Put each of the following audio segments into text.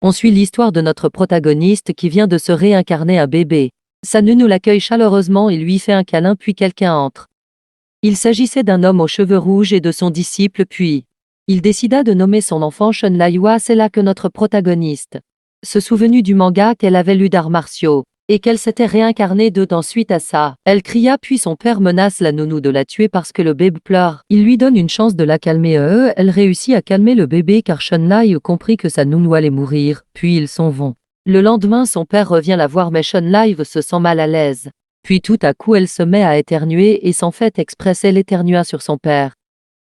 On suit l'histoire de notre protagoniste qui vient de se réincarner un bébé. Sa nounou l'accueille chaleureusement et lui fait un câlin puis quelqu'un entre. Il s'agissait d'un homme aux cheveux rouges et de son disciple puis. Il décida de nommer son enfant Shun Laiwa. C'est là que notre protagoniste se souvenu du manga qu'elle avait lu d'arts martiaux, et qu'elle s'était réincarnée dedans suite à ça. Elle cria puis son père menace la nounou de la tuer parce que le bébé pleure. Il lui donne une chance de la calmer elle réussit à calmer le bébé car Shun Lai comprit que sa nounou allait mourir, puis ils s'en vont. Le lendemain son père revient la voir mais Shun Lai se sent mal à l'aise. Puis tout à coup elle se met à éternuer et sans fait exprès elle éternua sur son père.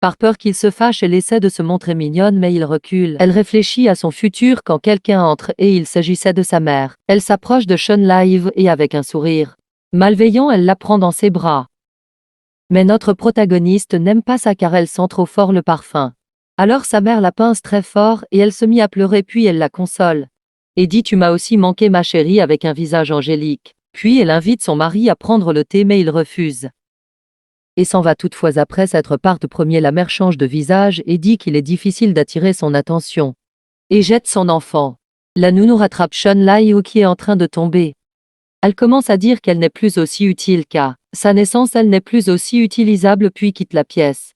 Par peur qu'il se fâche, elle essaie de se montrer mignonne mais il recule. Elle réfléchit à son futur quand quelqu'un entre et il s'agissait de sa mère. Elle s'approche de Shun Lai et avec un sourire malveillant elle la prend dans ses bras. Mais notre protagoniste n'aime pas ça car elle sent trop fort le parfum. Alors sa mère la pince très fort et elle se mit à pleurer puis elle la console. Et dit tu m'as aussi manqué ma chérie avec un visage angélique. Puis elle invite son mari à prendre le thé mais il refuse. Et s'en va toutefois après s'être parte premier. La mère change de visage et dit qu'il est difficile d'attirer son attention. Et jette son enfant. La nounou rattrape Shun Lai qui est en train de tomber. Elle commence à dire qu'elle n'est plus aussi utile qu'à sa naissance, elle n'est plus aussi utilisable puis quitte la pièce.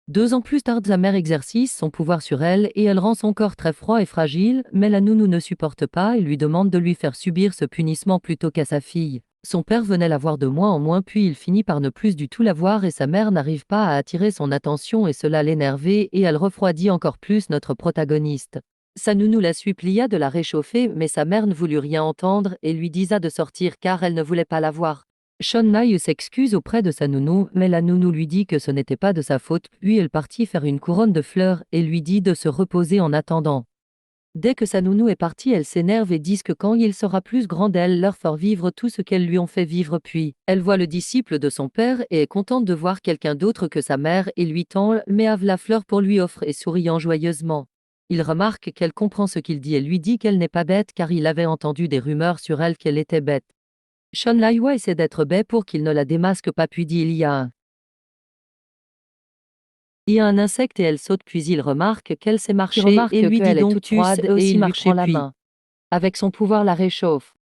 2 ans plus tard, la mère exerce son pouvoir sur elle et elle rend son corps très froid et fragile, mais la nounou ne supporte pas et lui demande de lui faire subir ce punissement plutôt qu'à sa fille. Son père venait la voir de moins en moins puis il finit par ne plus du tout la voir et sa mère n'arrive pas à attirer son attention et cela l'énervait et elle refroidit encore plus notre protagoniste. Sa nounou la supplia de la réchauffer mais sa mère ne voulut rien entendre et lui disa de sortir car elle ne voulait pas la voir. Shun Lai s'excuse auprès de sa nounou mais la nounou lui dit que ce n'était pas de sa faute puis elle partit faire une couronne de fleurs et lui dit de se reposer en attendant. Dès que sa nounou est partie, elle s'énerve et dit que quand il sera plus grand elle leur fera vivre tout ce qu'elles lui ont fait vivre puis. Elle voit le disciple de son père et est contente de voir quelqu'un d'autre que sa mère et lui tend mais have la fleur pour lui offre et souriant joyeusement. Il remarque qu'elle comprend ce qu'il dit et lui dit qu'elle n'est pas bête car il avait entendu des rumeurs sur elle qu'elle était bête. Shun Laiwa essaie d'être bête pour qu'il ne la démasque pas puis dit il y a un insecte et elle saute puis il remarque qu'elle sait marcher et lui dit donc tu sais aussi marcher puis. Avec son pouvoir la réchauffe.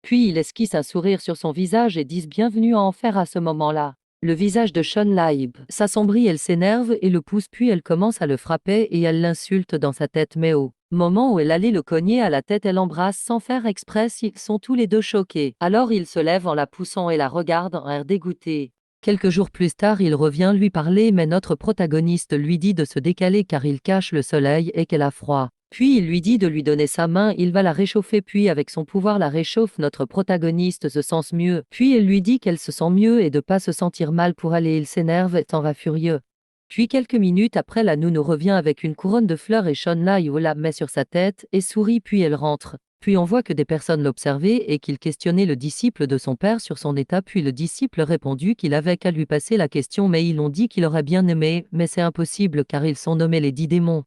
Puis il esquisse un sourire sur son visage et dit bienvenue à enfer à ce moment-là. Le visage de Shun Lai s'assombrit, elle s'énerve et le pousse puis elle commence à le frapper et elle l'insulte dans sa tête mais au moment où elle allait le cogner à la tête elle l'embrasse sans faire exprès, ils sont tous les deux choqués. Alors il se lève en la poussant et la regarde en air dégoûté. Quelques jours plus tard, il revient lui parler mais notre protagoniste lui dit de se décaler car il cache le soleil et qu'elle a froid. Puis il lui dit de lui donner sa main, il va la réchauffer puis avec son pouvoir la réchauffe, notre protagoniste se sent mieux. Puis elle lui dit qu'elle se sent mieux et de pas se sentir mal pour aller, il s'énerve et t'en va furieux. Puis quelques minutes après la nounou revient avec une couronne de fleurs et Shun Lai la met sur sa tête et sourit puis elle rentre. Puis on voit que des personnes l'observaient et qu'il questionnait le disciple de son père sur son état puis le disciple répondit qu'il avait qu'à lui passer la question mais ils ont dit qu'il aurait bien aimé, mais c'est impossible car ils sont nommés les 10 démons.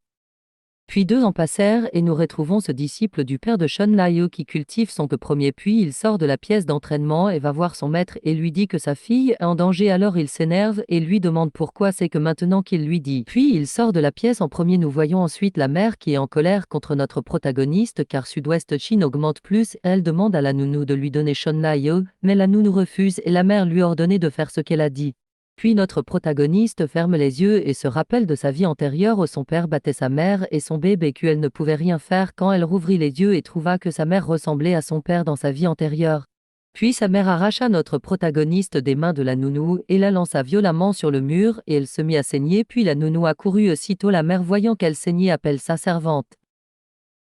Puis 2 ans passèrent et nous retrouvons ce disciple du père de Shun Lai qui cultive son que premier puis il sort de la pièce d'entraînement et va voir son maître et lui dit que sa fille est en danger alors il s'énerve et lui demande pourquoi c'est que maintenant qu'il lui dit. Puis il sort de la pièce en premier nous voyons ensuite la mère qui est en colère contre notre protagoniste car Sud-Ouest Chine augmente plus, elle demande à la nounou de lui donner Shun Lai mais la nounou refuse et la mère lui ordonne de faire ce qu'elle a dit. Puis notre protagoniste ferme les yeux et se rappelle de sa vie antérieure où son père battait sa mère et son bébé qu'elle ne pouvait rien faire quand elle rouvrit les yeux et trouva que sa mère ressemblait à son père dans sa vie antérieure. Puis sa mère arracha notre protagoniste des mains de la nounou et la lança violemment sur le mur et elle se mit à saigner puis la nounou accourut aussitôt la mère voyant qu'elle saignait appelle sa servante.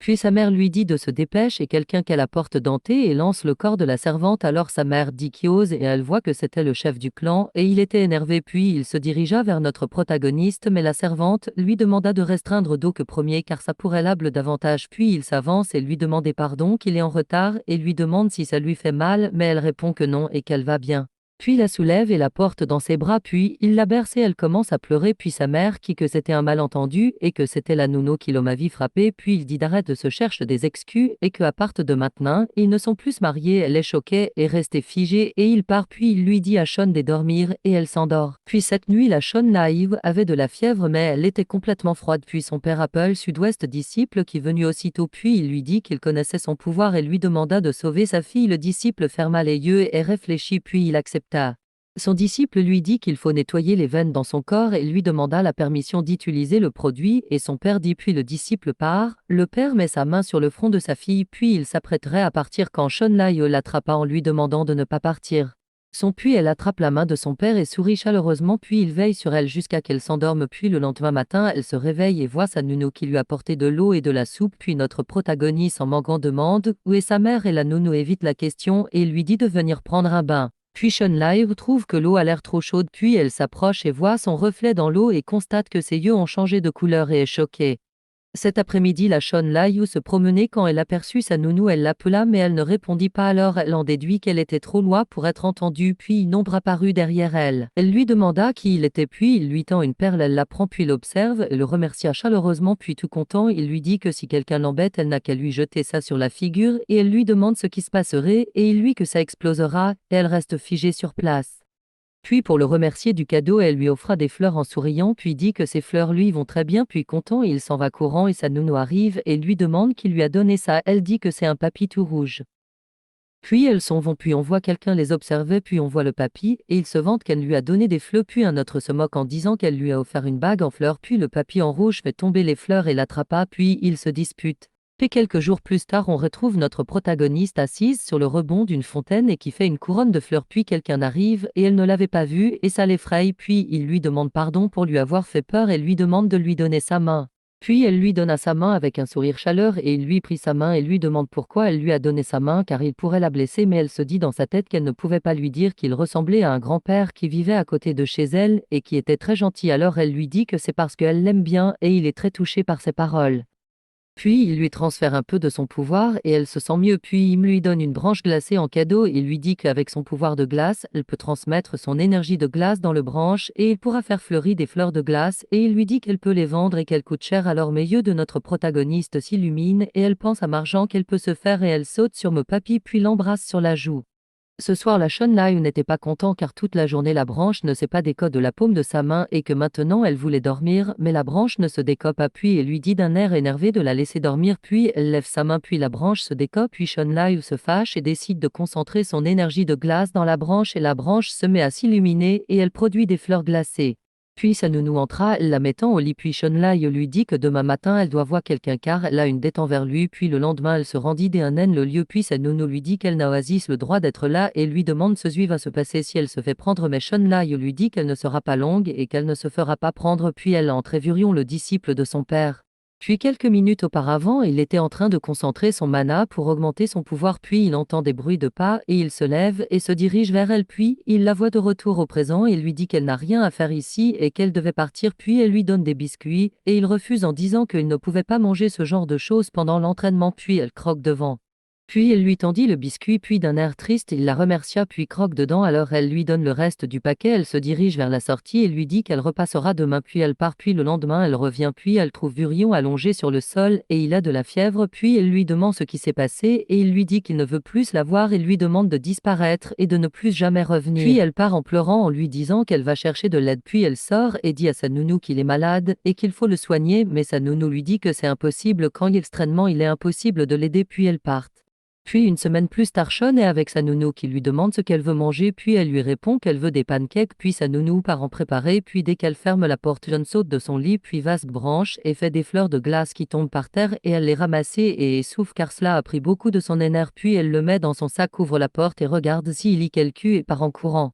Puis sa mère lui dit de se dépêche et quelqu'un qu'elle apporte denté et lance le corps de la servante alors sa mère dit qui ose et elle voit que c'était le chef du clan et il était énervé puis il se dirigea vers notre protagoniste mais la servante lui demanda de restreindre d'eau que premier car ça pourrait l'able davantage puis il s'avance et lui demandait pardon qu'il est en retard et lui demande si ça lui fait mal mais elle répond que non et qu'elle va bien. Puis la soulève et la porte dans ses bras, puis il la berce et elle commence à pleurer, puis sa mère qui que c'était un malentendu et que c'était la nounou qui l'avait frappé, puis il dit d'arrête de se chercher des excuses et que à part de maintenant, ils ne sont plus mariés, elle est choquée et restée figée et il part puis il lui dit à Sean de dormir et elle s'endort. Puis cette nuit la Sean naïve avait de la fièvre mais elle était complètement froide puis son père appelle Sud-Ouest disciple qui venu aussitôt puis il lui dit qu'il connaissait son pouvoir et lui demanda de sauver sa fille. Le disciple ferma les yeux et réfléchit puis il accepta. Son disciple lui dit qu'il faut nettoyer les veines dans son corps et lui demanda la permission d'utiliser le produit et son père dit puis le disciple part. Le père met sa main sur le front de sa fille puis il s'apprêterait à partir quand Sean Lai l'attrapa en lui demandant de ne pas partir. Puis elle attrape la main de son père et sourit chaleureusement puis il veille sur elle jusqu'à qu'elle s'endorme puis le lendemain matin elle se réveille et voit sa nounou qui lui a apporté de l'eau et de la soupe puis notre protagoniste en manquant demande où est sa mère et la nounou évite la question et lui dit de venir prendre un bain. Puis Sean Lai trouve que l'eau a l'air trop chaude puis elle s'approche et voit son reflet dans l'eau et constate que ses yeux ont changé de couleur et est choquée. Cet après-midi la Sean Lai se promenait quand elle aperçut sa nounou elle l'appela mais elle ne répondit pas alors elle en déduit qu'elle était trop loin pour être entendue puis une ombre apparut derrière elle. Elle lui demanda qui il était puis il lui tend une perle elle la prend puis l'observe et le remercia chaleureusement puis tout content il lui dit que si quelqu'un l'embête elle n'a qu'à lui jeter ça sur la figure et elle lui demande ce qui se passerait et il lui que ça explosera et elle reste figée sur place. Puis pour le remercier du cadeau elle lui offra des fleurs en souriant puis dit que ces fleurs lui vont très bien puis content il s'en va courant et sa nounou arrive et lui demande qui lui a donné ça elle dit que c'est un papy tout rouge. Puis elles s'en vont puis on voit quelqu'un les observer puis on voit le papy et il se vante qu'elle lui a donné des fleurs puis un autre se moque en disant qu'elle lui a offert une bague en fleurs puis le papy en rouge fait tomber les fleurs et l'attrapa puis ils se disputent. Puis quelques jours plus tard on retrouve notre protagoniste assise sur le rebond d'une fontaine et qui fait une couronne de fleurs puis quelqu'un arrive et elle ne l'avait pas vu et ça l'effraie puis il lui demande pardon pour lui avoir fait peur et lui demande de lui donner sa main. Puis elle lui donna sa main avec un sourire chaleur et il lui prit sa main et lui demande pourquoi elle lui a donné sa main car il pourrait la blesser mais elle se dit dans sa tête qu'elle ne pouvait pas lui dire qu'il ressemblait à un grand-père qui vivait à côté de chez elle et qui était très gentil alors elle lui dit que c'est parce qu'elle l'aime bien et il est très touché par ses paroles. Puis il lui transfère un peu de son pouvoir et elle se sent mieux puis il lui donne une branche glacée en cadeau et lui dit qu'avec son pouvoir de glace, elle peut transmettre son énergie de glace dans le branche et il pourra faire fleurir des fleurs de glace et il lui dit qu'elle peut les vendre et qu'elles coûtent cher alors mes yeux de notre protagoniste s'illuminent et elle pense à Margent qu'elle peut se faire et elle saute sur me papy puis l'embrasse sur la joue. Ce soir la Sean Lai n'était pas content car toute la journée la branche ne s'est pas décope de la paume de sa main et que maintenant elle voulait dormir mais la branche ne se décope pas puis et lui dit d'un air énervé de la laisser dormir puis elle lève sa main puis la branche se décope puis Sean Lai se fâche et décide de concentrer son énergie de glace dans la branche et la branche se met à s'illuminer et elle produit des fleurs glacées. Puis sa nounou entra, la mettant au lit puis Sean Lai lui dit que demain matin elle doit voir quelqu'un car elle a une dette envers lui puis le lendemain elle se rendit dès un naine le lieu puis sa nounou lui dit qu'elle n'a Oasis le droit d'être là et lui demande ce qui va se passer si elle se fait prendre mais Sean Lai lui dit qu'elle ne sera pas longue et qu'elle ne se fera pas prendre puis elle entre et Vurion le disciple de son père. Puis quelques minutes auparavant il était en train de concentrer son mana pour augmenter son pouvoir puis il entend des bruits de pas et il se lève et se dirige vers elle puis il la voit de retour au présent et lui dit qu'elle n'a rien à faire ici et qu'elle devait partir puis elle lui donne des biscuits et il refuse en disant qu'il ne pouvait pas manger ce genre de choses pendant l'entraînement puis elle croque devant. Puis elle lui tendit le biscuit puis d'un air triste il la remercia puis croque dedans alors elle lui donne le reste du paquet elle se dirige vers la sortie et lui dit qu'elle repassera demain puis elle part puis le lendemain elle revient puis elle trouve Vurion allongé sur le sol et il a de la fièvre puis elle lui demande ce qui s'est passé et il lui dit qu'il ne veut plus la voir et lui demande de disparaître et de ne plus jamais revenir. Puis elle part en pleurant en lui disant qu'elle va chercher de l'aide puis elle sort et dit à sa nounou qu'il est malade et qu'il faut le soigner mais sa nounou lui dit que c'est impossible quand extrêmement il est impossible de l'aider puis elle part. Puis une semaine plus tard Sean est avec sa nounou qui lui demande ce qu'elle veut manger puis elle lui répond qu'elle veut des pancakes puis sa nounou part en préparer puis dès qu'elle ferme la porte Sean saute de son lit puis va se branche et fait des fleurs de glace qui tombent par terre et elle les ramasse et essouffle car cela a pris beaucoup de son énergie puis elle le met dans son sac ouvre la porte et regarde s'il y quelque et part en courant.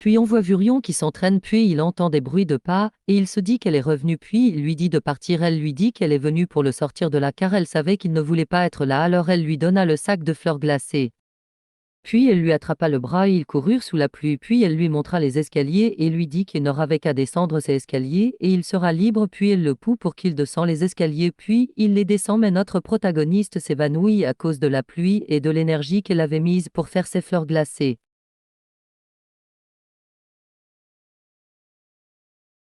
Puis on voit Vurion qui s'entraîne puis il entend des bruits de pas et il se dit qu'elle est revenue puis il lui dit de partir elle lui dit qu'elle est venue pour le sortir de là car elle savait qu'il ne voulait pas être là alors elle lui donna le sac de fleurs glacées. Puis elle lui attrapa le bras et ils coururent sous la pluie puis elle lui montra les escaliers et lui dit qu'il n'aura qu'à descendre ces escaliers et il sera libre puis elle le pousse pour qu'il descend les escaliers puis il les descend mais notre protagoniste s'évanouit à cause de la pluie et de l'énergie qu'elle avait mise pour faire ses fleurs glacées.